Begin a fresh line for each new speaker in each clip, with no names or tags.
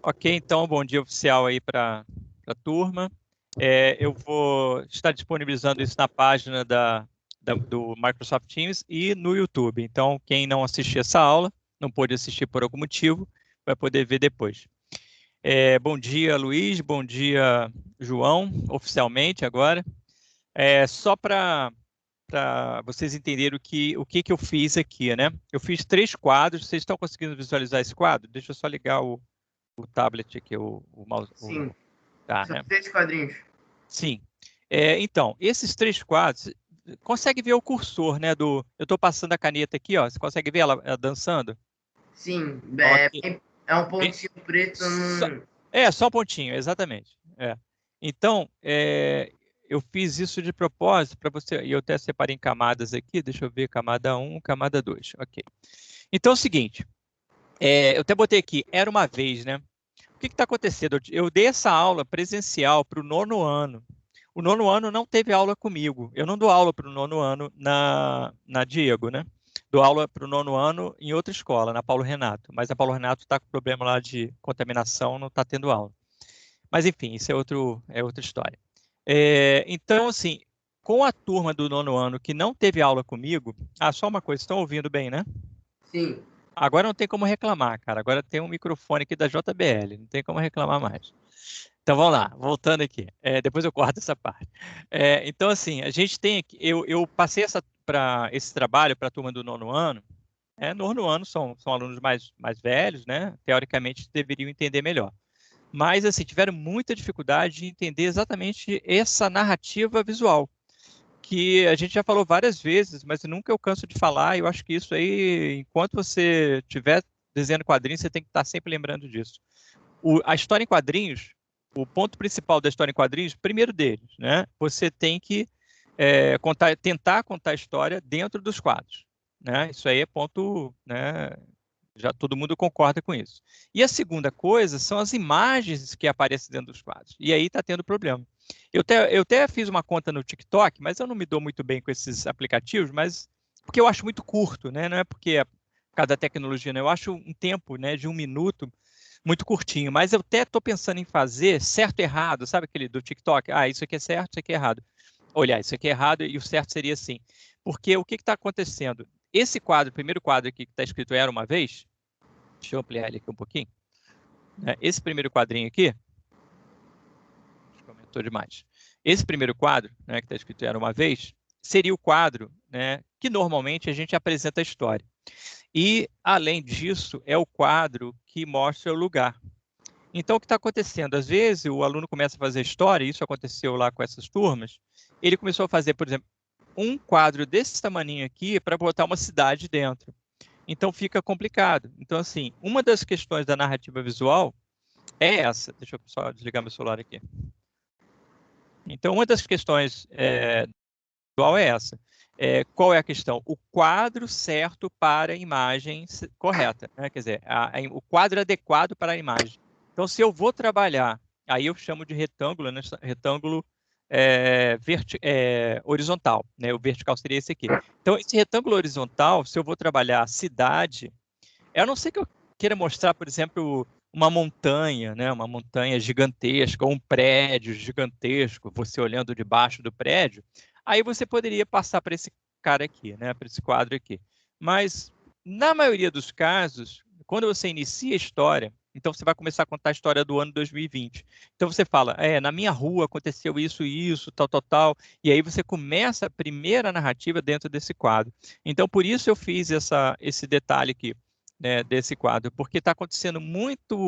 Ok, então, bom dia oficial aí para a turma. Eu vou estar disponibilizando isso na página do Microsoft Teams e no YouTube. Então, quem não assistiu essa aula, não pôde assistir por algum motivo, vai poder ver depois. Bom dia, Luiz. Bom dia, João, oficialmente agora. Só para vocês entenderem o que eu fiz aqui, né? Eu fiz 3 quadros. Vocês estão conseguindo visualizar esse quadro? Deixa eu só ligar o tablet aqui, o mouse.
Sim,
Tá,
são
né?
3 quadrinhos.
Sim. Então, esses 3 quadros, consegue ver o cursor, né? Eu estou passando a caneta aqui, ó. Você consegue ver ela dançando?
Sim,
Ok.
é um pontinho preto num...
Só um pontinho, exatamente. Então, eu fiz isso de propósito para você, e eu até separei em camadas aqui, deixa eu ver, camada 1, camada 2, ok. Então é o seguinte, eu até botei aqui, era uma vez, né? O que está acontecendo? Eu dei essa aula presencial para o 9º ano. O 9º ano não teve aula comigo. Eu não dou aula para o 9º ano na Diego, né? Dou aula para o 9º ano em outra escola, na Paulo Renato. Mas a Paulo Renato está com problema lá de contaminação, não está tendo aula. Mas, enfim, isso é outra história. Então, assim, com a turma do 9º ano que não teve aula comigo... só uma coisa, estão ouvindo bem, né?
Sim.
Agora não tem como reclamar, cara. Agora tem um microfone aqui da JBL, não tem como reclamar mais. Então vamos lá, voltando aqui. Depois eu corto essa parte. Então, assim, a gente tem aqui. Eu passei esse trabalho para a turma do 9º ano. No 9º ano são alunos mais velhos, né? Teoricamente deveriam entender melhor. Mas, assim, tiveram muita dificuldade de entender exatamente essa narrativa visual, que a gente já falou várias vezes, mas nunca eu canso de falar. Eu acho que isso aí, enquanto você estiver desenhando quadrinhos, você tem que estar sempre lembrando disso. A história em quadrinhos, o ponto principal da história em quadrinhos, primeiro deles, né? Você tem que tentar contar a história dentro dos quadros, né? Isso aí é ponto, né? Já todo mundo concorda com isso. E a segunda coisa são as imagens que aparecem dentro dos quadros. E aí está tendo problema. Eu até fiz uma conta no TikTok, mas eu não me dou muito bem com esses aplicativos, mas porque eu acho muito curto, né? Não é porque por causa da tecnologia, né? Eu acho um tempo, né, de 1 minuto muito curtinho. Mas eu até estou pensando em fazer certo e errado, sabe aquele do TikTok? Isso aqui é certo, isso aqui é errado. Olha, isso aqui é errado e o certo seria assim. Porque o que está acontecendo? Esse quadro, o primeiro quadro aqui que está escrito Era Uma Vez, deixa eu ampliar ele aqui um pouquinho. Esse primeiro quadrinho aqui, acho que aumentou demais. Esse primeiro quadro, né, que está escrito Era Uma Vez, seria o quadro, né, que normalmente a gente apresenta a história. E, além disso, é o quadro que mostra o lugar. Então, o que está acontecendo? Às vezes, o aluno começa a fazer história, e isso aconteceu lá com essas turmas, ele começou a fazer, por exemplo, um quadro desse tamaninho aqui para botar uma cidade dentro. Então, fica complicado. Então, assim, uma das questões da narrativa visual é essa. Deixa eu só desligar meu celular aqui. Então, uma das questões visual é essa. Qual é a questão? O quadro certo para a imagem correta, né? Quer dizer, o quadro adequado para a imagem. Então, se eu vou trabalhar, aí eu chamo de retângulo, né? Retângulo horizontal, né? O vertical seria esse aqui. Então, esse retângulo horizontal, se eu vou trabalhar a cidade, a não ser que eu queira mostrar, por exemplo, uma montanha, né? Uma montanha gigantesca, ou um prédio gigantesco, você olhando debaixo do prédio, aí você poderia passar para esse cara aqui, né? Para esse quadro aqui. Mas, na maioria dos casos, quando você inicia a história, então você vai começar a contar a história do ano 2020. Então você fala, na minha rua aconteceu isso, tal, tal, tal, e aí você começa a primeira narrativa dentro desse quadro. Então, por isso eu fiz esse detalhe aqui, né, desse quadro, porque está acontecendo muita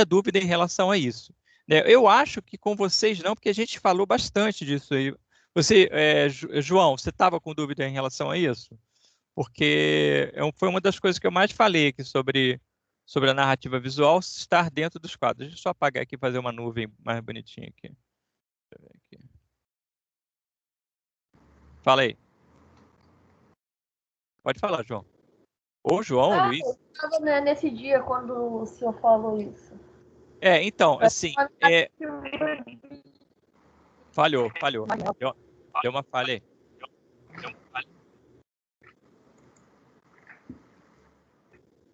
dúvida em relação a isso. Né? Eu acho que com vocês não, porque a gente falou bastante disso aí. Você, João, você estava com dúvida em relação a isso? Porque foi uma das coisas que eu mais falei aqui sobre a narrativa visual estar dentro dos quadros. Deixa eu só apagar aqui e fazer uma nuvem mais bonitinha aqui. Deixa eu ver aqui. Fala aí. Pode falar, João. Ou João, ou Luiz.
Eu estava, né, nesse dia quando o senhor falou isso.
Então, assim, falhou. Deu uma falha aí.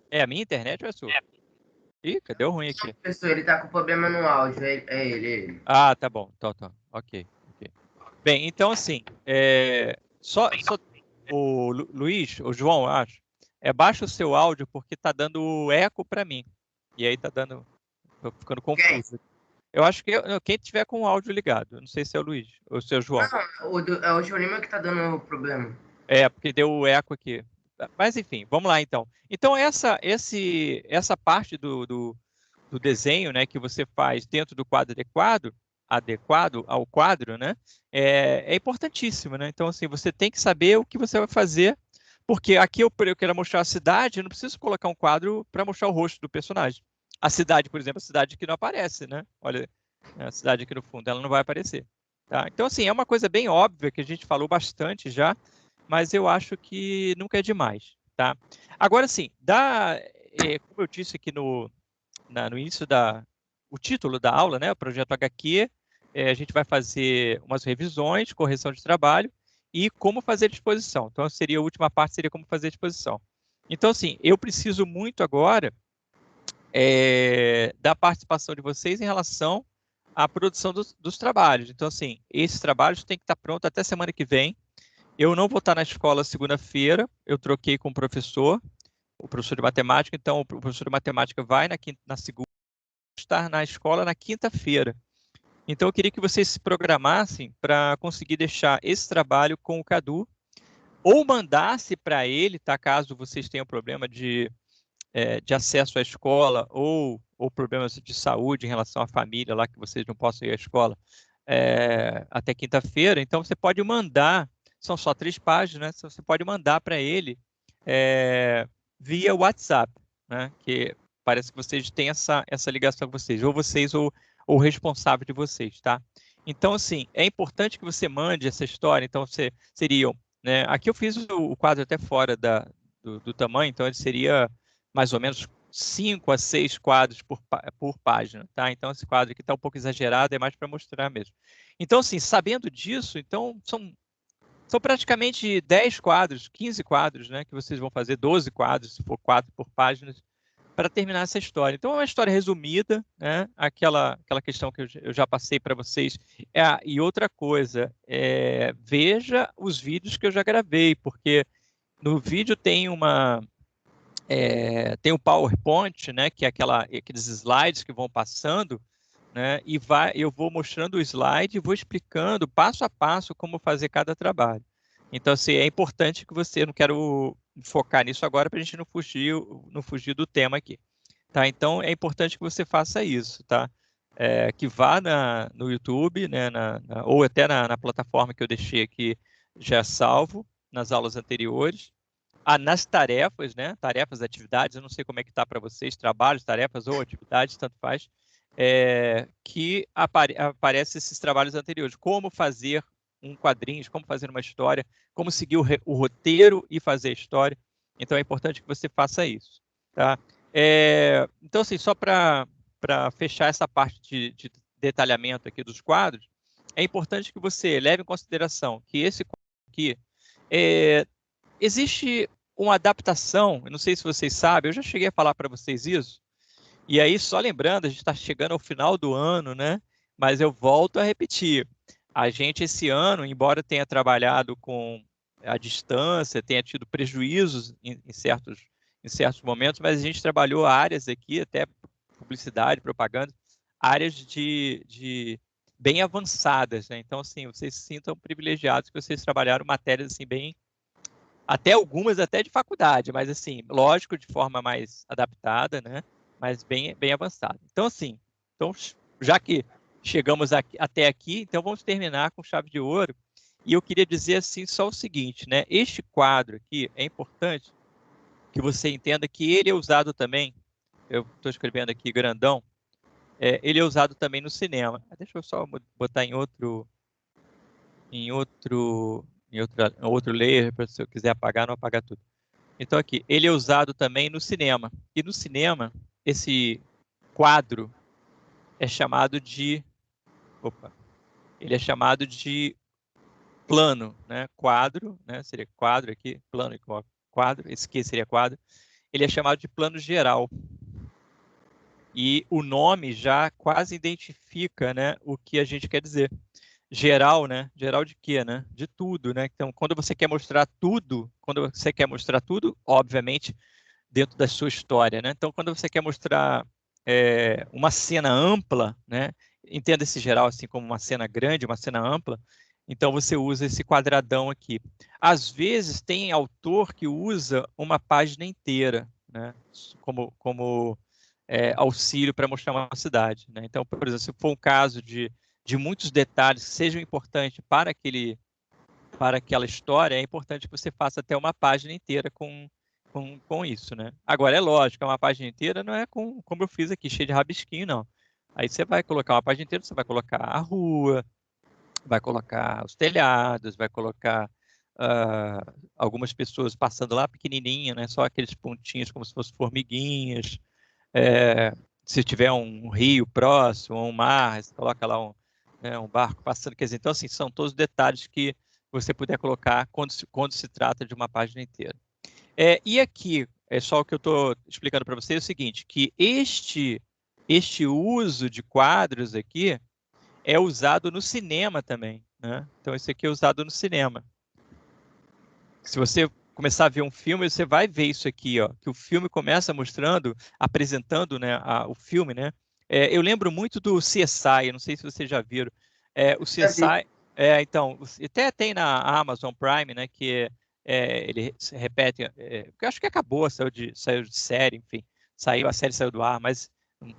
É a minha internet ou é a sua? Ih, cadê o ruim aqui?
Professor, ele tá com problema no áudio. É ele.
Ah, tá bom. Então. Ok. Bem, então assim, só o Luiz, o João, eu acho, baixa o seu áudio porque tá dando eco para mim. E aí tá dando, tô ficando
Quem?
confuso. Eu acho que quem tiver com o áudio ligado, não sei se é o Luiz ou se é o João.
Não, é o João que tá dando problema.
Porque deu o eco aqui. Mas enfim, vamos lá então. Então essa parte do desenho, né, que você faz dentro do quadro adequado ao quadro, né, é importantíssimo, né? Então assim, você tem que saber o que você vai fazer, porque aqui eu quero mostrar a cidade, eu não preciso colocar um quadro para mostrar o rosto do personagem. A cidade, por exemplo, a cidade que não aparece, né? Olha, a cidade aqui no fundo, ela não vai aparecer. Tá? Então, assim, é uma coisa bem óbvia que a gente falou bastante já, mas eu acho que nunca é demais, tá? Agora, sim, como eu disse aqui no início o título da aula, né, o projeto HQ, a gente vai fazer umas revisões, correção de trabalho e como fazer disposição. Então, a última parte seria como fazer disposição. Então, assim, eu preciso muito agora da participação de vocês em relação à produção dos trabalhos. Então, assim, esses trabalhos têm que estar prontos até semana que vem. Eu não vou estar na escola segunda-feira, eu troquei com o professor de matemática, então o professor de matemática vai na segunda, estar na escola na quinta-feira. Então eu queria que vocês se programassem para conseguir deixar esse trabalho com o Cadu, ou mandasse para ele, tá? Caso vocês tenham problema de acesso à escola ou problemas de saúde em relação à família lá que vocês não possam ir à escola até quinta-feira. Então você pode mandar, são só 3 páginas, né? Você pode mandar para ele via WhatsApp, né? Que parece que vocês têm essa ligação com vocês ou o responsável de vocês, tá? Então, assim, é importante que você mande essa história. Então, seriam, né? Aqui eu fiz o quadro até fora do tamanho, então ele seria mais ou menos 5 a 6 quadros por página, tá? Então, esse quadro aqui está um pouco exagerado, é mais para mostrar mesmo. Então, assim, sabendo disso, então são praticamente 10 quadros, 15 quadros, né? Que vocês vão fazer, 12 quadros, se for 4 por página, para terminar essa história. Então, é uma história resumida, né? Aquela questão que eu já passei para vocês. E outra coisa, veja os vídeos que eu já gravei, porque no vídeo tem tem o PowerPoint, né, que é aqueles slides que vão passando, né, e eu vou mostrando o slide e vou explicando passo a passo como fazer cada trabalho. Então, assim, é importante que você, eu não quero focar nisso agora para a gente não fugir do tema aqui, tá? Então, é importante que você faça isso, tá? Que vá no YouTube, né, ou até na plataforma que eu deixei aqui já salvo, nas aulas anteriores, nas tarefas, né? Tarefas, atividades, eu não sei como é que está para vocês, trabalhos, tarefas ou atividades, tanto faz, que aparecem esses trabalhos anteriores. Como fazer um quadrinho, como fazer uma história, como seguir o roteiro e fazer a história. Então, é importante que você faça isso, tá? Então, assim, só para fechar essa parte de detalhamento aqui dos quadros, é importante que você leve em consideração que esse quadro aqui existe uma adaptação, eu não sei se vocês sabem, eu já cheguei a falar para vocês isso, e aí só lembrando, a gente está chegando ao final do ano, né? Mas eu volto a repetir, a gente esse ano, embora tenha trabalhado com a distância, tenha tido prejuízos em certos momentos, mas a gente trabalhou áreas aqui, até publicidade, propaganda, áreas de bem avançadas, né? Então, assim, vocês se sintam privilegiados que vocês trabalharam matérias assim bem até algumas até de faculdade, mas assim, lógico, de forma mais adaptada, né? Mas bem avançada. Então, assim, já que chegamos até aqui, então vamos terminar com chave de ouro. E eu queria dizer assim só o seguinte, né? Este quadro aqui é importante que você entenda que ele é usado também, eu estou escrevendo aqui grandão, ele é usado também no cinema. Deixa eu só botar em outro layer, para se eu quiser apagar, não apagar tudo. Então aqui, ele é usado também no cinema. E no cinema, esse quadro é chamado de... Opa! Ele é chamado de plano, né? Quadro, né? Seria quadro aqui, plano igual quadro, esse aqui seria quadro. ele é chamado de plano geral. E o nome já quase identifica, né, o que a gente quer dizer. Geral, né? Geral de quê, né? De tudo, né? Então, quando você quer mostrar tudo, obviamente, dentro da sua história, né? Então, quando você quer mostrar uma cena ampla, né? Entenda esse geral assim como uma cena grande, uma cena ampla. Então, você usa esse quadradão aqui. Às vezes, tem autor que usa uma página inteira, né? Como auxílio para mostrar uma cidade, né? Então, por exemplo, se for um caso de muitos detalhes que sejam importantes para aquela história, é importante que você faça até uma página inteira com isso, né? Agora, é lógico, uma página inteira não é como eu fiz aqui, cheio de rabisquinho, não. Aí você vai colocar uma página inteira, você vai colocar a rua, vai colocar os telhados, vai colocar algumas pessoas passando lá pequenininha, né? Só aqueles pontinhos como se fossem formiguinhas. Se tiver um rio próximo, um mar, você coloca lá um barco passando. Quer dizer, então, assim, são todos detalhes que você puder colocar quando se trata de uma página inteira. E aqui, é só o que eu estou explicando para vocês, é o seguinte, que este uso de quadros aqui é usado no cinema também, né? Então, esse aqui é usado no cinema. Se você começar a ver um filme, você vai ver isso aqui, ó, que o filme começa apresentando, né, o filme, né? Eu lembro muito do CSI, eu não sei se vocês já viram. O CSI, então, até tem na Amazon Prime, né, que ele se repete, porque eu acho que acabou, saiu de série, enfim, a série saiu do ar, mas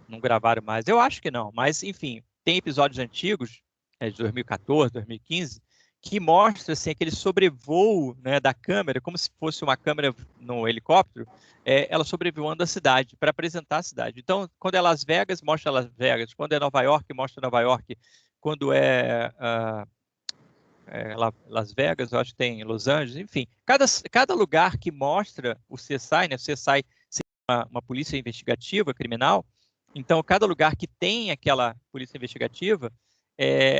não gravaram mais. Eu acho que não, mas enfim, tem episódios antigos, de 2014, 2015, que mostra assim, aquele sobrevoo, né, da câmera, como se fosse uma câmera no helicóptero, ela sobrevoando a cidade, para apresentar a cidade. Então, quando é Las Vegas, mostra Las Vegas. Quando é Nova York, mostra Nova York. Quando Las Vegas, eu acho que tem Los Angeles, enfim. Cada lugar que mostra o CSI, né, o CSI é uma polícia investigativa criminal, então, cada lugar que tem aquela polícia investigativa,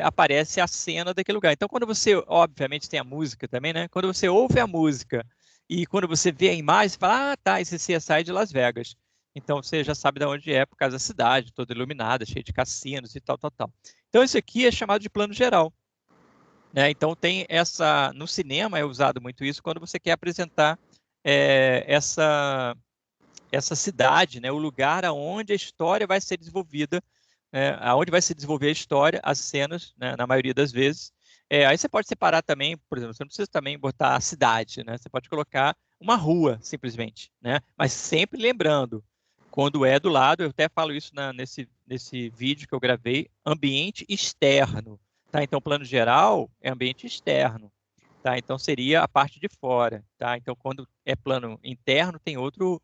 aparece a cena daquele lugar. Então, quando você, obviamente, tem a música também, né? Quando você ouve a música e quando você vê a imagem, você fala, tá, esse CSI de Las Vegas. Então, você já sabe de onde é, por causa da cidade, toda iluminada, cheia de cassinos e tal, tal, tal. Então, isso aqui é chamado de plano geral, né? Então, no cinema é usado muito isso quando você quer apresentar essa cidade, né, o lugar aonde a história vai ser desenvolvida, aonde vai se desenvolver a história, as cenas, né, na maioria das vezes. Aí você pode separar também, por exemplo, você não precisa também botar a cidade, né? Você pode colocar uma rua, simplesmente, né? Mas sempre lembrando, quando é do lado, eu até falo isso nesse vídeo que eu gravei, ambiente externo, tá? Então, plano geral é ambiente externo, tá? Então, seria a parte de fora, tá? Então, quando é plano interno, tem outro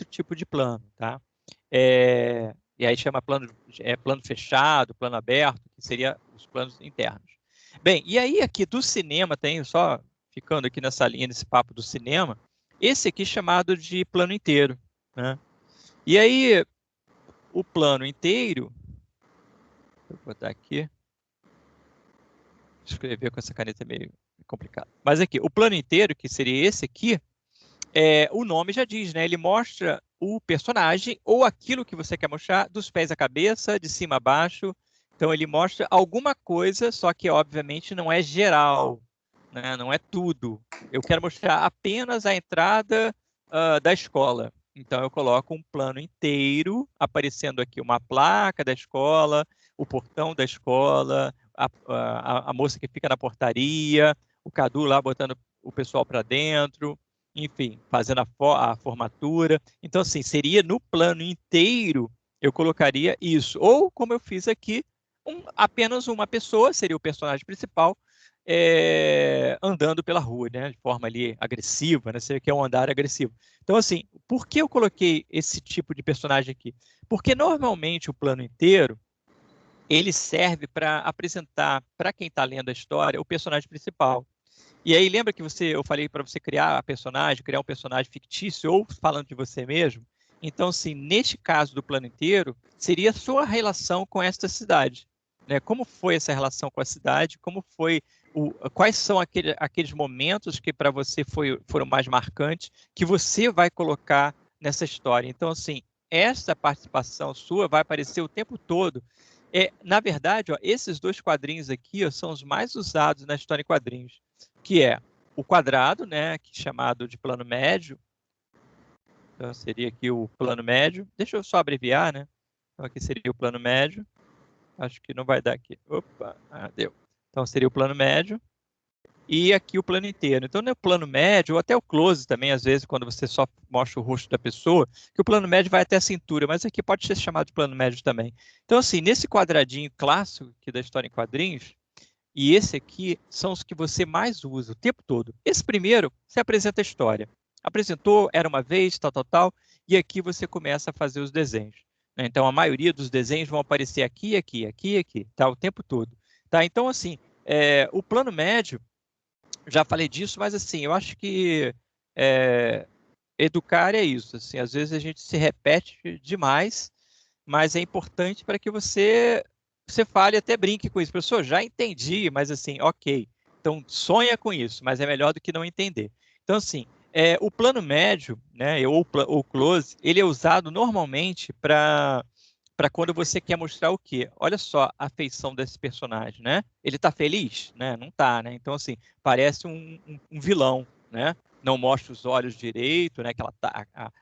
tipo de plano, tá? E aí chama plano fechado, plano aberto, que seria os planos internos. Bem, e aí aqui do cinema tem, só ficando aqui nessa linha, nesse papo do cinema, esse aqui chamado de plano inteiro, né? E aí, o plano inteiro, vou botar aqui, escrever com essa caneta é meio complicado. Mas aqui, o plano inteiro, que seria esse aqui, o nome já diz, né? Ele mostra o personagem ou aquilo que você quer mostrar dos pés à cabeça, de cima a baixo. Então, ele mostra alguma coisa, só que, obviamente, não é geral, né? Não é tudo. Eu quero mostrar apenas a entrada da escola. Então, eu coloco um plano inteiro, aparecendo aqui uma placa da escola, o portão da escola, a moça que fica na portaria, o Cadu lá botando o pessoal para dentro, enfim, fazendo a formatura. Então, assim, seria no plano inteiro, eu colocaria isso. Ou, como eu fiz aqui, apenas uma pessoa, seria o personagem principal, andando pela rua, né, de forma ali agressiva, né, seria que é um andar agressivo. Então, assim, por que eu coloquei esse tipo de personagem aqui? Porque, normalmente, o plano inteiro, ele serve para apresentar, para quem está lendo a história, o personagem principal. E aí, lembra que eu falei para você criar um personagem fictício ou falando de você mesmo? Então, assim, neste caso do plano inteiro, seria a sua relação com esta cidade, né? Como foi essa relação com a cidade? Quais são aqueles momentos que para você foram mais marcantes, que você vai colocar nessa história. Então, assim, essa participação sua vai aparecer o tempo todo. Na verdade, ó, esses 2 quadrinhos aqui, ó, são os mais usados na história em quadrinhos, que é o quadrado, né, que é chamado de plano médio. Então, seria aqui o plano médio. Deixa eu só abreviar, né? Então, aqui seria o plano médio. Acho que não vai dar aqui. Opa, deu. Então, seria o plano médio. E aqui o plano inteiro. Então, no plano médio, ou até o close também, às vezes, quando você só mostra o rosto da pessoa, que o plano médio vai até a cintura, mas aqui pode ser chamado de plano médio também. Então, assim, nesse quadradinho clássico aqui da história em quadrinhos, e esse aqui são os que você mais usa o tempo todo. Esse primeiro, você apresenta a história. Apresentou, era uma vez, tal, tal, tal, e aqui você começa a fazer os desenhos. Então, a maioria dos desenhos vão aparecer aqui, aqui, aqui, aqui, tá? O tempo todo. Tá? Então, assim, o plano médio, já falei disso, mas assim, eu acho que educar é isso. Assim, às vezes a gente se repete demais, mas é importante para que você fale, até brinque com isso. Professor, já entendi, mas assim, ok. Então, sonha com isso, mas é melhor do que não entender. Então, assim, o plano médio, né, ou o close, ele é usado normalmente para quando você quer mostrar o quê? Olha só a feição desse personagem, né? Ele tá feliz? Né? Não tá, né? Então, assim, parece um vilão, né? Não mostra os olhos direito, né?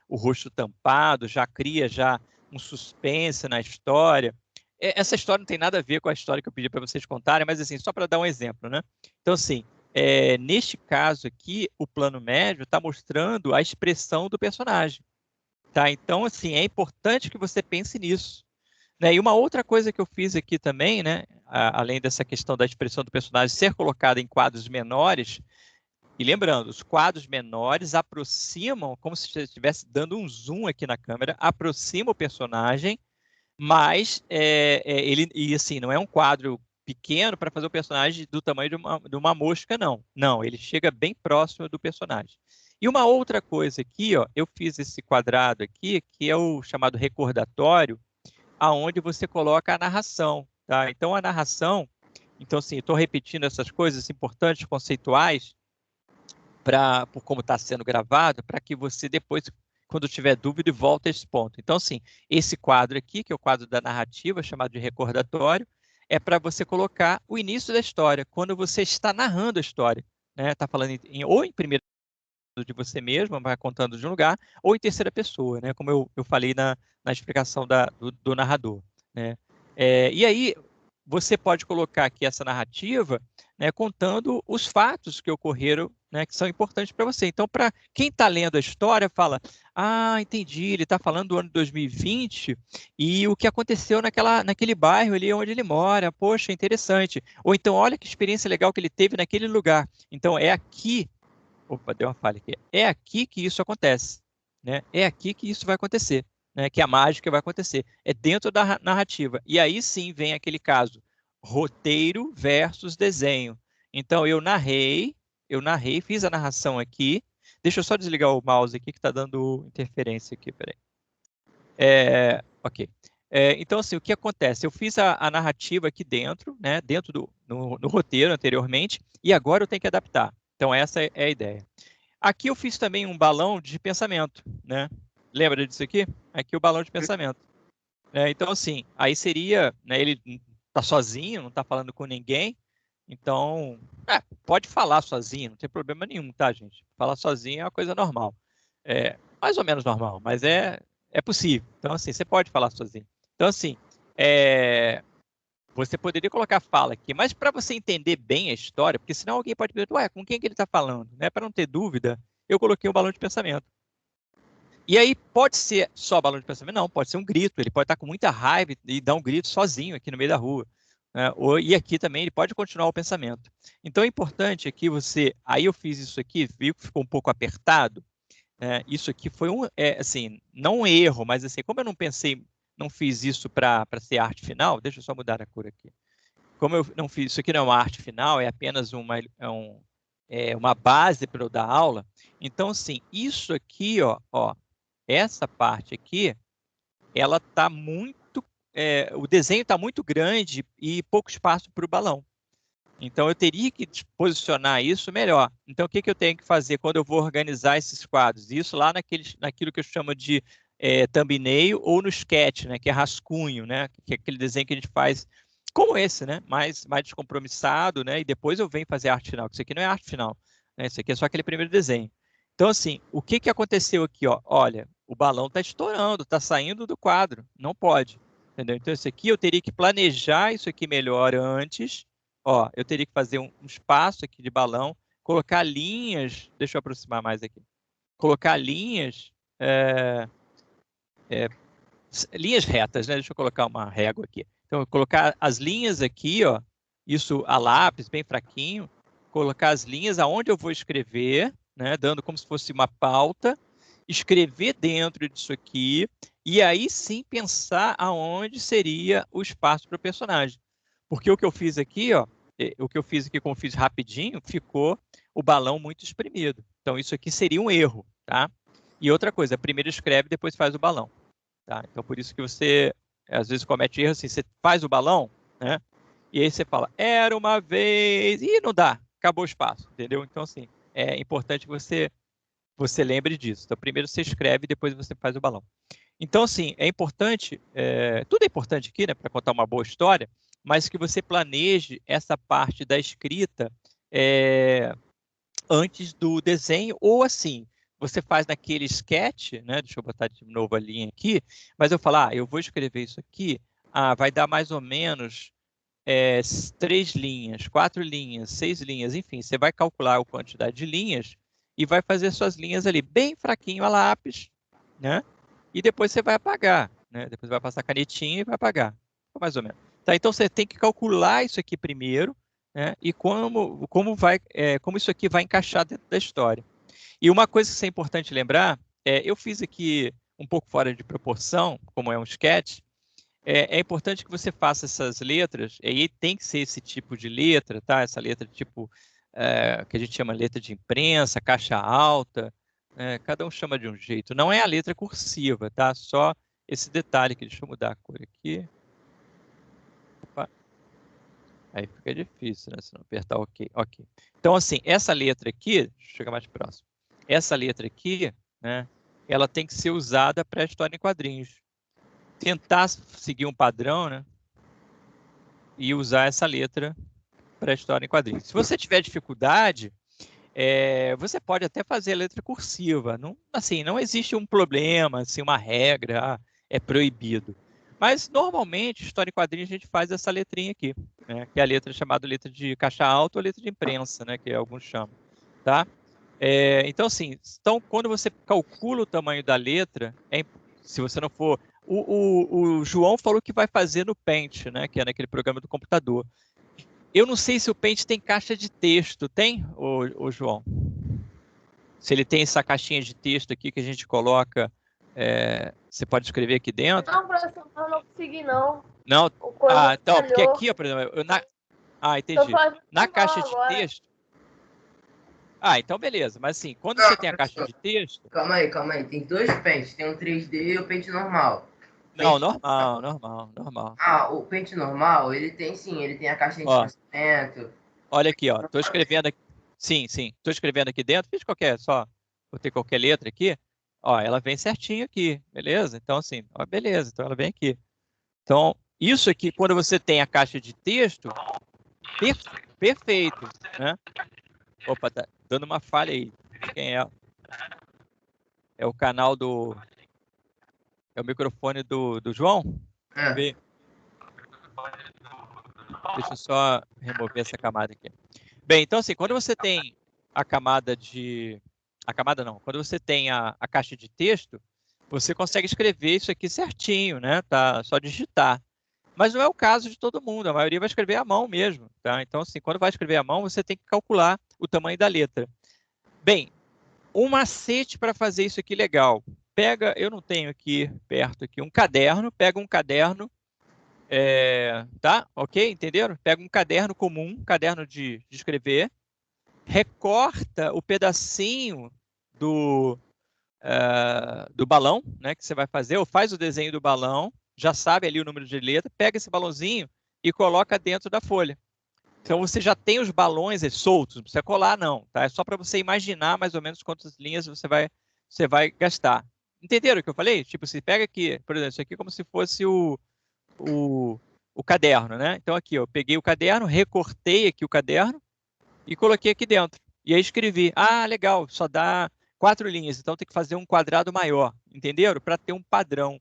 O rosto tampado, já cria um suspense na história. Essa história não tem nada a ver com a história que eu pedi para vocês contarem, mas, assim, só para dar um exemplo, né? Então, assim, neste caso aqui, o plano médio está mostrando a expressão do personagem, tá? Então, assim, é importante que você pense nisso. Né? E uma outra coisa que eu fiz aqui também, né, além dessa questão da expressão do personagem ser colocada em quadros menores, e lembrando, os quadros menores aproximam, como se você estivesse dando um zoom aqui na câmera, aproxima o personagem, mas e assim, não é um quadro pequeno para fazer o personagem do tamanho de uma mosca, não. Não, ele chega bem próximo do personagem. E uma outra coisa aqui, ó, eu fiz esse quadrado aqui, que é o chamado recordatório, aonde você coloca a narração, tá? Então, a narração, então, assim, estou repetindo essas coisas importantes, conceituais, por como está sendo gravado, para que você depois, quando tiver dúvida, volte a esse ponto. Então, assim, esse quadro aqui, que é o quadro da narrativa, chamado de recordatório, é para você colocar o início da história, quando você está narrando a história, né? Está falando ou em primeira de você mesmo, vai contando de um lugar, ou em terceira pessoa, né? Como eu falei na explicação do narrador, né? E aí, você pode colocar aqui essa narrativa, né, contando os fatos que ocorreram, né, que são importantes para você. Então, para quem está lendo a história, fala, entendi, ele está falando do ano 2020 e o que aconteceu naquele bairro ali onde ele mora, poxa, interessante. Ou então, olha que experiência legal que ele teve naquele lugar. Então, é aqui. Opa, deu uma falha aqui. É aqui que isso acontece, né? É aqui que isso vai acontecer, né? Que a mágica vai acontecer. É dentro da narrativa. E aí sim vem aquele caso, roteiro versus desenho. Então eu narrei, fiz a narração aqui. Deixa eu só desligar o mouse aqui que está dando interferência aqui, peraí. Ok. Então, assim, o que acontece? Eu fiz a narrativa aqui dentro, né? Dentro no roteiro anteriormente, e agora eu tenho que adaptar. Então, essa é a ideia. Aqui eu fiz também um balão de pensamento, né? Lembra disso aqui? Aqui o balão de pensamento. Então, assim, aí seria, né, ele está sozinho, não está falando com ninguém, então, pode falar sozinho, não tem problema nenhum, tá, gente? Falar sozinho é uma coisa normal. Mais ou menos normal, mas é possível. Então, assim, você pode falar sozinho. Então, assim, você poderia colocar fala aqui, mas para você entender bem a história, porque senão alguém pode perguntar, com quem que ele está falando? Né? Para não ter dúvida, eu coloquei um balão de pensamento. E aí, pode ser só balão de pensamento? Não, pode ser um grito. Ele pode estar com muita raiva e dar um grito sozinho aqui no meio da rua. Né? E aqui também ele pode continuar o pensamento. Então, é importante que você... Aí eu fiz isso aqui, viu que ficou um pouco apertado. Isso aqui foi assim, não um erro, mas assim, como eu não fiz isso para ser arte final, deixa eu só mudar a cor aqui. Como eu não fiz, isso aqui não é uma arte final, é apenas uma base para eu dar aula. Então, assim, isso aqui, ó, essa parte aqui, ela está muito, o desenho está muito grande e pouco espaço para o balão. Então, eu teria que posicionar isso melhor. Então, o que eu tenho que fazer quando eu vou organizar esses quadros? Isso lá naquilo que eu chamo de thumbnail ou no sketch, né? Que é rascunho, né? Que é aquele desenho que a gente faz como esse, né? Mais descompromissado, né? E depois eu venho fazer a arte final. Isso aqui não é arte final, né? Isso aqui é só aquele primeiro desenho. Então, assim, o que aconteceu aqui? Ó? Olha, o balão está estourando, está saindo do quadro. Não pode. Entendeu? Então, isso aqui eu teria que planejar isso aqui melhor antes. Ó, eu teria que fazer um espaço aqui de balão, colocar linhas, deixa eu aproximar mais aqui, colocar linhas, linhas retas, né? Deixa eu colocar uma régua aqui. Então, eu colocar as linhas aqui, ó, isso a lápis, bem fraquinho, colocar as linhas aonde eu vou escrever, né? Dando como se fosse uma pauta, escrever dentro disso aqui, e aí sim pensar aonde seria o espaço para o personagem. Porque o que eu fiz aqui, ó, o que eu fiz aqui, como eu fiz rapidinho, ficou o balão muito espremido. Então, isso aqui seria um erro, tá? E outra coisa, primeiro escreve, depois faz o balão, tá? Então, por isso que você, às vezes, comete erro assim, você faz o balão, né? E aí você fala, era uma vez, e não dá, acabou o espaço, entendeu? Então, assim, é importante que você lembre disso. Então, primeiro você escreve, depois você faz o balão. Então, assim, é importante, tudo é importante aqui, né, para contar uma boa história, mas que você planeje essa parte da escrita antes do desenho, ou assim, você faz naquele sketch, né, deixa eu botar de novo a linha aqui, mas eu falo, eu vou escrever isso aqui, vai dar mais ou menos 3 linhas, 4 linhas, 6 linhas, enfim, você vai calcular a quantidade de linhas e vai fazer suas linhas ali bem fraquinho a lápis, né? E depois você vai apagar, né? Depois vai passar canetinha e vai apagar, mais ou menos. Tá, então você tem que calcular isso aqui primeiro, né? E como isso aqui vai encaixar dentro da história. E uma coisa que é importante lembrar, eu fiz aqui um pouco fora de proporção, como é um sketch, é importante que você faça essas letras, e aí tem que ser esse tipo de letra, tá? Essa letra tipo, que a gente chama letra de imprensa, caixa alta, cada um chama de um jeito. Não é a letra cursiva, tá? Só esse detalhe aqui, deixa eu mudar a cor aqui. Opa. Aí fica difícil, né? Se não apertar OK. Ok. Então, assim, essa letra aqui, deixa eu chegar mais próximo. Essa letra aqui, né? Ela tem que ser usada para a história em quadrinhos. Tentar seguir um padrão, né? E usar essa letra para a história em quadrinhos. Se você tiver dificuldade, você pode até fazer a letra cursiva. Não, assim, não existe um problema, assim, uma regra, é proibido. Mas, normalmente, história em quadrinhos, a gente faz essa letrinha aqui, né? Que é a letra chamada letra de caixa alta ou letra de imprensa, né? Que alguns chamam, tá? Então, assim, quando você calcula o tamanho da letra, se você não for... O João falou que vai fazer no Paint, né? Que é naquele programa do computador. Eu não sei se o Paint tem caixa de texto. Tem, ô João? Se ele tem essa caixinha de texto aqui que a gente coloca, você pode escrever aqui dentro?
Não, professor, eu não consegui, não.
Não? Então, porque
falhou.
aqui, por exemplo, entendi. Na caixa de texto... então beleza. Mas assim, quando você tem a caixa de texto...
Calma aí. Tem dois pentes. Tem um 3D e o pente normal.
Não, normal.
O pente normal, ele tem a caixinha de espaçamento.
Olha aqui, ó. Tô escrevendo aqui. Sim. Tô escrevendo aqui dentro. Fiz botei qualquer letra aqui. Ó, ela vem certinho aqui, beleza? Então, assim, beleza. Então, ela vem aqui. Então, isso aqui, quando você tem a caixa de texto, perfeito, né? Opa, tá dando uma falha aí. Quem é? É o canal do... É o microfone do João? Deixa eu só remover essa camada aqui. Bem, então assim, quando você tem a camada de... Quando você tem a caixa de texto, você consegue escrever isso aqui certinho, né? Tá, só digitar. Mas não é o caso de todo mundo, a maioria vai escrever à mão mesmo, tá? Então assim, quando vai escrever à mão, você tem que calcular o tamanho da letra. Bem, um macete para fazer isso aqui legal. Eu não tenho aqui perto aqui um caderno, pega um caderno, tá? Ok? Entenderam? Pega um caderno comum, caderno de escrever, recorta o pedacinho do balão, né? Que você vai fazer, ou faz o desenho do balão, já sabe ali o número de letra, pega esse balãozinho e coloca dentro da folha. Então, você já tem os balões soltos, não precisa colar, não. Tá? É só para você imaginar mais ou menos quantas linhas você vai gastar. Entenderam o que eu falei? Tipo, você pega aqui, por exemplo, isso aqui é como se fosse o caderno, né? Então, aqui, eu peguei o caderno, recortei aqui o caderno e coloquei aqui dentro. E aí escrevi, legal, só dá 4 linhas, então tem que fazer um quadrado maior, entenderam? Para ter um padrão,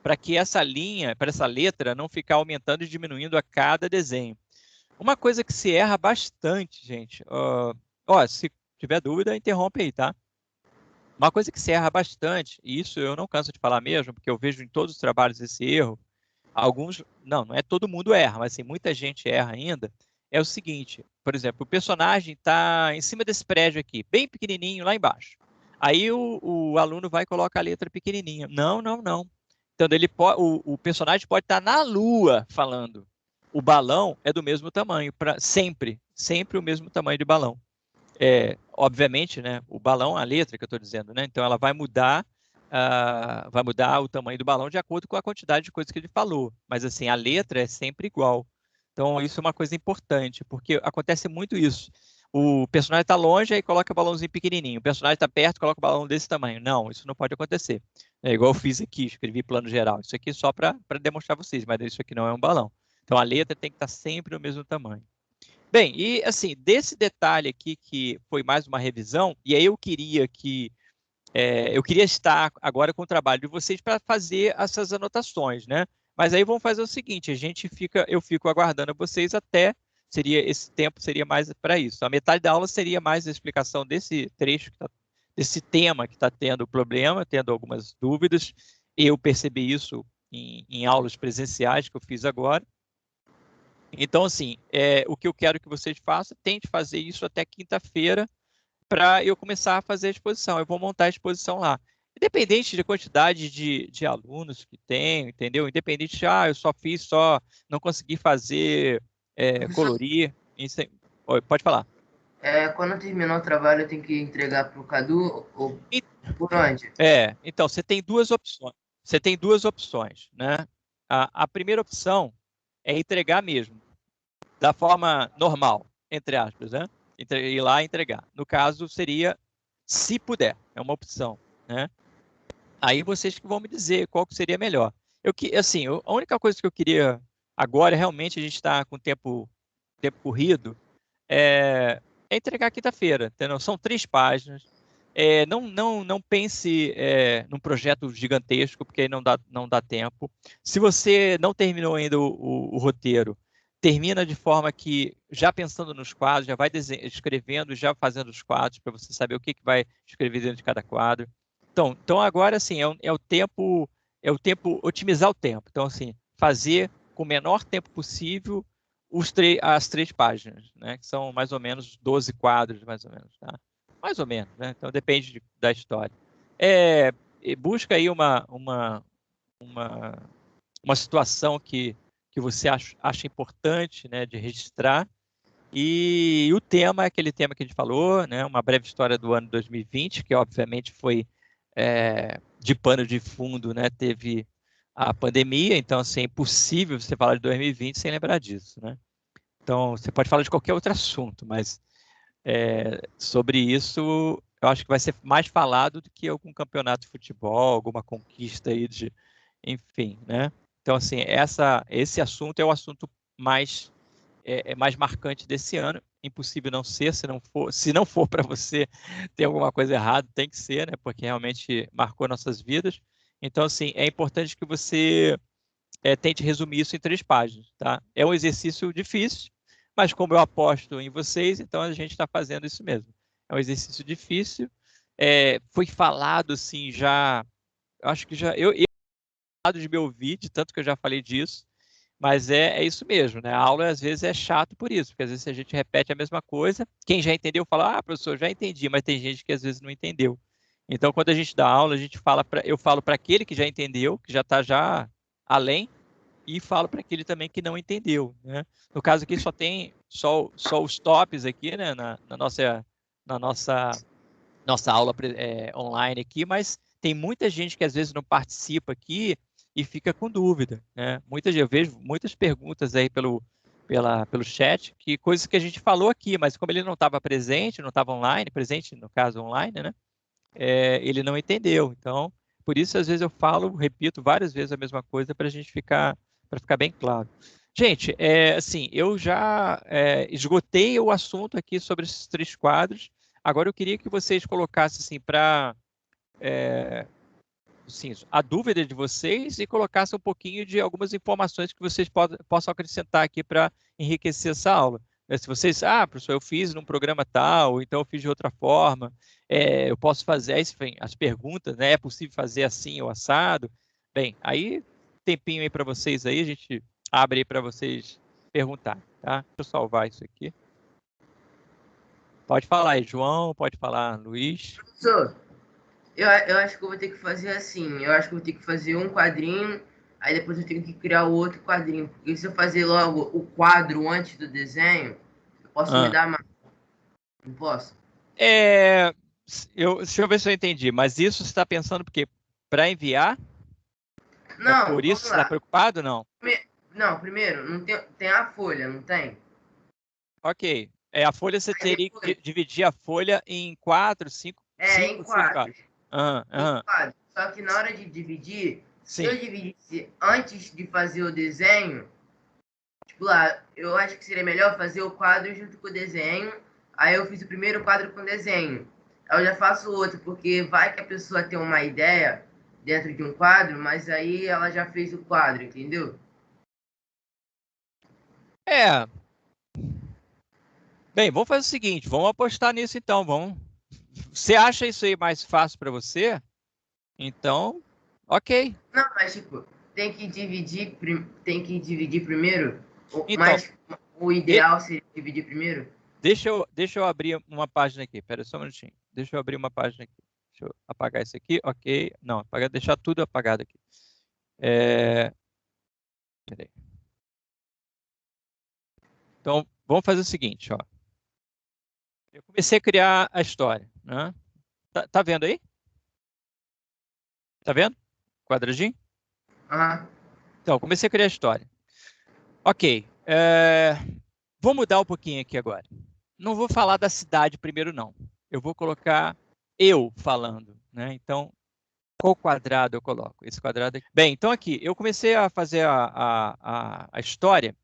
para que essa linha, para essa letra, não ficar aumentando e diminuindo a cada desenho. Uma coisa que se erra bastante, gente, se tiver dúvida, interrompe aí, tá? Uma coisa que se erra bastante, e isso eu não canso de falar mesmo, porque eu vejo em todos os trabalhos esse erro, alguns, não é todo mundo erra, mas assim, muita gente erra ainda, é o seguinte, por exemplo, o personagem está em cima desse prédio aqui, bem pequenininho, lá embaixo. Aí o aluno vai e coloca a letra pequenininha. Não, não, não. Então, o personagem pode estar na lua falando. O balão é do mesmo tamanho, sempre o mesmo tamanho de balão. Obviamente, né, o balão, a letra que eu estou dizendo, né, então ela vai mudar o tamanho do balão de acordo com a quantidade de coisas que ele falou, mas assim, a letra é sempre igual. Então, isso é uma coisa importante, porque acontece muito isso. O personagem está longe, aí coloca o balãozinho pequenininho. O personagem está perto, coloca o balão desse tamanho. Não, isso não pode acontecer. É igual eu fiz aqui, escrevi plano geral. Isso aqui é só para demonstrar vocês, mas isso aqui não é um balão. Então, a letra tem que estar sempre no mesmo tamanho. Bem, e assim, desse detalhe aqui que foi mais uma revisão, e aí eu queria estar agora com o trabalho de vocês para fazer essas anotações, né? Mas aí vamos fazer o seguinte, eu fico aguardando vocês esse tempo seria mais para isso. A metade da aula seria mais a explicação desse trecho, desse tema que está tendo problema, tendo algumas dúvidas. Eu percebi isso em aulas presenciais que eu fiz agora. Então, assim, o que eu quero que vocês façam, tente fazer isso até quinta-feira para eu começar a fazer a exposição. Eu vou montar a exposição lá. Independente da quantidade de alunos que tem, entendeu? Independente de, não consegui fazer, colorir. Oi, pode falar.
Quando terminar o trabalho, eu tenho que entregar para o Cadu ou por onde?
Então, você tem duas opções. Você tem duas opções, né? A primeira opção é entregar mesmo, da forma normal, entre aspas, né? Ir lá e entregar. No caso, seria, se puder, é uma opção, né? Aí vocês que vão me dizer qual que seria melhor. A única coisa que eu queria agora, realmente, a gente está com tempo corrido, é entregar quinta-feira, entendeu? São 3 páginas. Não pense num projeto gigantesco, porque aí não dá tempo. Se você não terminou ainda o roteiro, termina de forma que, já pensando nos quadros, já vai escrevendo, já fazendo os quadros, para você saber o que vai escrever dentro de cada quadro. Então agora, assim, otimizar o tempo. Então, assim, fazer com o menor tempo possível as 3 páginas, né? Que são mais ou menos 12 quadros, mais ou menos, tá? Mais ou menos, né? Então depende da história. Busca aí uma situação que você acha importante, né, de registrar. E o tema é aquele tema que a gente falou, né? Uma breve história do ano 2020, que obviamente foi de pano de fundo, né? Teve a pandemia, então assim, é impossível você falar de 2020 sem lembrar disso, né? Então, você pode falar de qualquer outro assunto, mas sobre isso, eu acho que vai ser mais falado do que algum campeonato de futebol, alguma conquista aí enfim, né? Então, assim, esse assunto é o assunto mais marcante desse ano. Impossível não ser, se não for para você, tem alguma coisa errada, tem que ser, né? Porque realmente marcou nossas vidas. Então, assim, é importante que você tente resumir isso em 3 páginas, tá? É um exercício difícil, mas como eu aposto em vocês, então a gente está fazendo isso mesmo. É um exercício difícil. Foi falado assim já, eu acho que já eu de me ouvir, de tanto que eu já falei disso, mas é isso mesmo, né? A aula às vezes é chato por isso, porque às vezes a gente repete a mesma coisa. Quem já entendeu fala, professor, já entendi, mas tem gente que às vezes não entendeu. Então, quando a gente dá aula, eu falo para aquele que já entendeu, que já está já além, e falo para aquele também que não entendeu, né? No caso aqui só tem os tops aqui, né, na nossa aula online aqui, mas tem muita gente que às vezes não participa aqui e fica com dúvida, né? Eu vejo muitas perguntas aí pelo chat, que coisas que a gente falou aqui, mas como ele não estava presente, não estava online, presente no caso online, né? Ele não entendeu. Então, por isso às vezes eu falo, repito várias vezes a mesma coisa para a gente ficar bem claro. Gente, assim, eu já esgotei o assunto aqui sobre esses 3 quadros. Agora eu queria que vocês colocassem assim para assim, a dúvida de vocês e colocassem um pouquinho de algumas informações que vocês possam acrescentar aqui para enriquecer essa aula. Se vocês, professor, eu fiz num programa tal, então eu fiz de outra forma, eu posso fazer, enfim, as perguntas, né? É possível fazer assim ou assado? Bem, aí, tempinho aí para vocês aí, a gente abre aí para vocês perguntar, tá? Deixa eu salvar isso aqui. Pode falar aí, João, pode falar, Luiz.
Professor, eu acho que eu vou ter que fazer assim. Eu acho que eu vou ter que fazer um quadrinho, aí depois eu tenho que criar o outro quadrinho. Porque se eu fazer logo o quadro antes do desenho, eu posso me dar mais. Não posso?
Deixa eu ver se eu entendi, mas isso você está pensando porque para enviar?
Não,
por isso você está preocupado, não?
Não, primeiro, não tem a folha, não tem?
Ok. A folha você teria que dividir a folha em 4, 5, 5,
em 4.
Em 4.
Só que na hora de dividir,
Sim.
se eu dividisse antes de fazer o desenho, tipo lá, eu acho que seria melhor fazer o quadro junto com o desenho. Aí eu fiz o primeiro quadro com o desenho. Aí eu já faço o outro, porque vai que a pessoa tem uma ideia dentro de um quadro, mas aí ela já fez o quadro, entendeu?
Bem, vamos fazer o seguinte, vamos apostar nisso então, vamos. Você acha isso aí mais fácil para você? Então, ok.
Não, mas tipo, tem que dividir primeiro,
Então,
mas o ideal seria dividir primeiro?
Deixa eu abrir uma página aqui, espera só um minutinho. Deixa eu abrir uma página aqui. Deixa eu apagar isso aqui, ok. Não, deixar tudo apagado aqui. Peraí. Então, vamos fazer o seguinte, ó. Eu comecei a criar a história, né? Tá vendo aí? Tá vendo? Quadradinho? Então, comecei a criar a história. Ok. Vou mudar um pouquinho aqui agora. Não vou falar da cidade primeiro, não. Eu vou colocar eu falando, né? Então, qual quadrado eu coloco? Esse quadrado aqui. Bem, então aqui, eu comecei a fazer a história,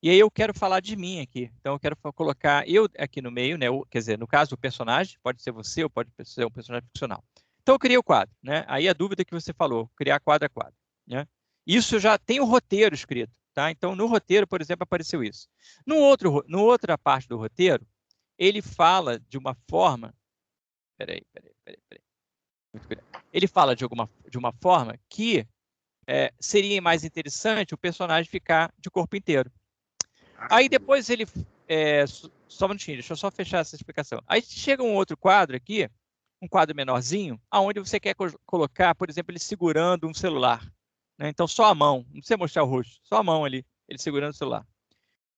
e aí eu quero falar de mim aqui. Então, eu quero colocar eu aqui no meio, né? Quer dizer, no caso, o personagem, pode ser você ou pode ser um personagem ficcional. Então, eu criei o quadro, né? Aí a dúvida que você falou, criar quadro a quadro, né? Isso já tem o roteiro escrito, tá? Então, no roteiro, por exemplo, apareceu isso. No outra parte do roteiro, ele fala de uma forma... Peraí. Muito cuidado. Ele fala de uma forma que seria mais interessante o personagem ficar de corpo inteiro. Aí depois ele... só um minutinho, deixa eu só fechar essa explicação. Aí chega um outro quadro aqui, um quadro menorzinho, aonde você quer colocar, por exemplo, ele segurando um celular. Né? Então, só a mão, não precisa mostrar o rosto, só a mão ali, ele segurando o celular.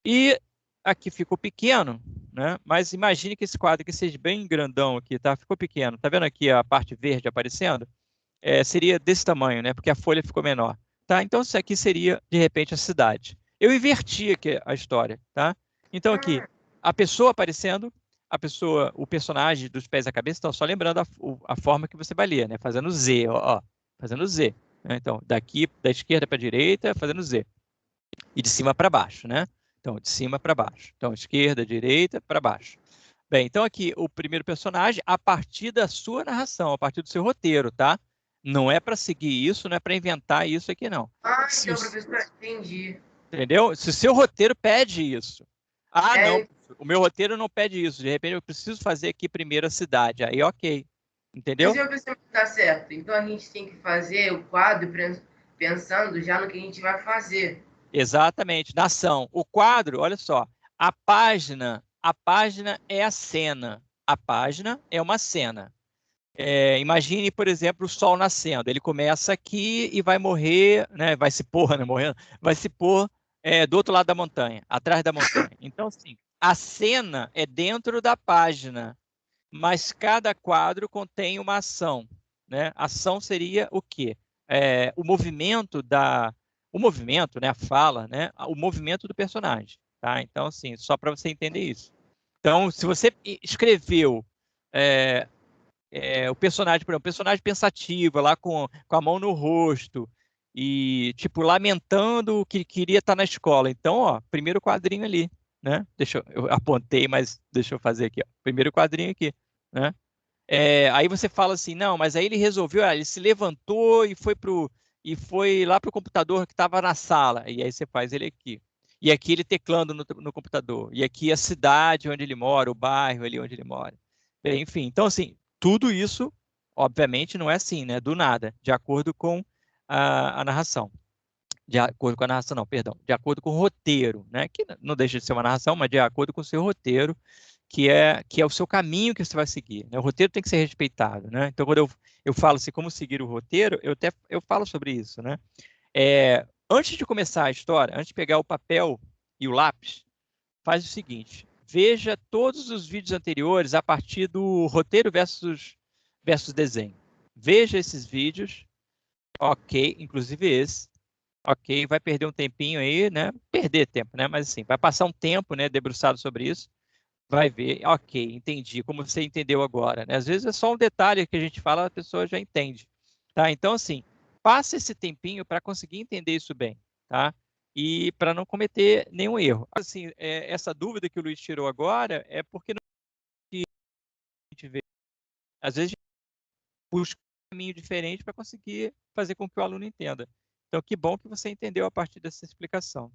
E aqui ficou pequeno, né? Mas imagine que esse quadro aqui seja bem grandão aqui, tá? Ficou pequeno. Tá vendo aqui a parte verde aparecendo? Seria desse tamanho, né? Porque a folha ficou menor. Tá? Então, isso aqui seria, de repente, a cidade. Eu inverti aqui a história, tá? Então, aqui, a pessoa aparecendo, o personagem dos pés à cabeça, então, só lembrando a forma que você vai ler, né? Fazendo Z, ó, fazendo Z. Né? Então, daqui, da esquerda para a direita, fazendo Z. E de cima para baixo, né? Então, de cima para baixo. Então, esquerda, direita, para baixo. Bem, então aqui, o primeiro personagem, a partir da sua narração, a partir do seu roteiro, tá? Não é para seguir isso, não é para inventar isso aqui, não.
Então, professor, entendi.
Entendeu? Se o seu roteiro pede isso. Não, o meu roteiro não pede isso. De repente, eu preciso fazer aqui primeiro a cidade. Aí, ok. Entendeu?
Mas eu tá certo. Então, a gente tem que fazer o quadro pensando já no que a gente vai fazer.
Exatamente, na ação. O quadro, olha só, a página é a cena. A página é uma cena. Imagine, por exemplo, o sol nascendo. Ele começa aqui e vai morrer, né? Vai se pôr, né? Morrendo, vai se pôr do outro lado da montanha, atrás da montanha. Então, sim, a cena é dentro da página, mas cada quadro contém uma ação, né? Ação seria o quê? O movimento, né? A fala, né? O movimento do personagem. tá? Então, assim, só para você entender isso. Então, se você escreveu o personagem, por exemplo, personagem pensativo, lá com a mão no rosto, e, tipo, lamentando que queria estar na escola. Então, ó, primeiro quadrinho ali, né? Eu apontei, mas deixa eu fazer aqui, ó. Primeiro quadrinho aqui, né? Aí você fala assim, não, mas aí ele resolveu, ele se levantou e foi lá pro computador que estava na sala. E aí você faz ele aqui. E aqui ele teclando no computador. E aqui a cidade onde ele mora, o bairro ali onde ele mora. Bem, enfim, então assim, tudo isso, obviamente, não é assim, né? Do nada, de acordo com a narração. De acordo com a narração, não, perdão. De acordo com o roteiro, né? Que não deixa de ser uma narração, mas de acordo com o seu roteiro, que é o seu caminho que você vai seguir, né? O roteiro tem que ser respeitado, né? Então, quando eu falo assim, como seguir o roteiro, eu falo sobre isso, né? Antes de começar a história, antes de pegar o papel e o lápis, faz o seguinte: veja todos os vídeos anteriores a partir do roteiro versus desenho. Veja esses vídeos, ok, inclusive esse. Ok, vai perder um tempinho aí, né? Perder tempo, né? Mas assim, vai passar um tempo, né, debruçado sobre isso. Vai ver, ok, entendi, como você entendeu agora, né? Às vezes é só um detalhe que a gente fala, a pessoa já entende, tá? Então, assim, passa esse tempinho para conseguir entender isso bem, tá? E para não cometer nenhum erro. Assim, essa dúvida que o Luiz tirou agora é porque não a gente vê, às vezes, busca um caminho diferente para conseguir fazer com que o aluno entenda. Então, que bom que você entendeu a partir dessa explicação.